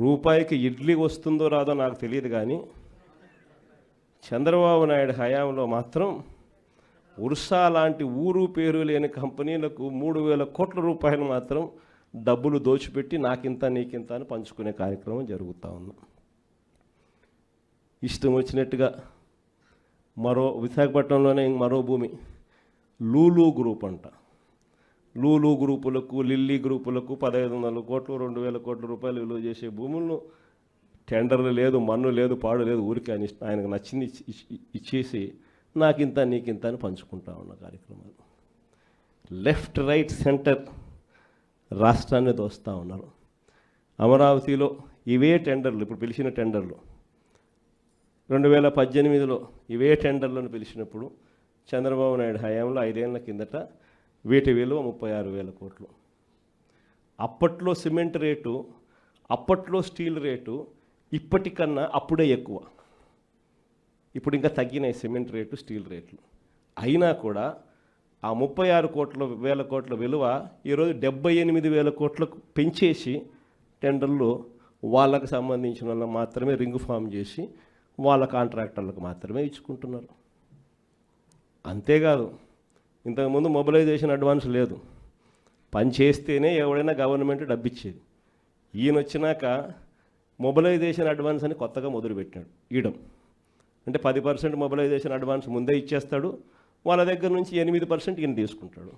రూపాయికి ఇడ్లీ వస్తుందో రాదో నాకు తెలియదు, కానీ చంద్రబాబు నాయుడు హయాంలో మాత్రం ఉర్సా లాంటి ఊరు పేరు లేని కంపెనీలకు 3,000 కోట్ల రూపాయలు మాత్రం డబ్బులు దోచిపెట్టి నాకింత నీకింత అని పంచుకునే కార్యక్రమం జరుగుతూ ఉంది. ఇష్టం వచ్చినట్టుగా విశాఖపట్నంలోనే మరో భూమి లూలు గ్రూప్ అంట. లూలు గ్రూపులకు, లిల్లీ గ్రూపులకు 1,500 కోట్లు 2,000 కోట్ల రూపాయలు విలువ చేసే భూములను టెండర్లు లేదు, మన్ను లేదు, పాడు లేదు, ఊరికి ఆయనకు నచ్చింది ఇచ్చేసి నాకింత నీకింత అని పంచుకుంటా ఉన్న కార్యక్రమాలు. లెఫ్ట్ రైట్ సెంటర్ రాష్ట్రాన్ని దోస్తూ ఉన్నారు. అమరావతిలో ఇవే టెండర్లు, ఇప్పుడు పిలిచిన టెండర్లు 2018లో ఇవే టెండర్లను పిలిచినప్పుడు చంద్రబాబు నాయుడు హయాంలో 5 ఏళ్ల కిందట వీటి విలువ 36,000 కోట్లు. అప్పట్లో సిమెంట్ రేటు, అప్పట్లో స్టీల్ రేటు ఇప్పటికన్నా అప్పుడే ఎక్కువ. ఇప్పుడు ఇంకా తగ్గినాయి సిమెంట్ రేటు, స్టీల్ రేట్లు. అయినా కూడా ఆ 36,000 కోట్ల విలువ ఈరోజు 78,000 కోట్లకు పెంచేసి టెండర్లు వాళ్ళకు సంబంధించిన వాళ్ళకి మాత్రమే రింగ్ ఫామ్ చేసి వాళ్ళ కాంట్రాక్టర్లకు మాత్రమే ఇచ్చుకుంటున్నారు. అంతేకాదు, ఇంతకుముందు మొబిలైజేషన్ అడ్వాన్స్ లేదు, పని చేస్తేనే ఎవడైనా గవర్నమెంట్ డబ్బిచ్చేది. ఈయన వచ్చినాక మొబిలైజేషన్ అడ్వాన్స్ అని కొత్తగా మొదలుపెట్టాడు ఇయడం. అంటే 10% మొబిలైజేషన్ అడ్వాన్స్ ముందే ఇచ్చేస్తాడు, వాళ్ళ దగ్గర నుంచి 8% ఈయన తీసుకుంటాడు.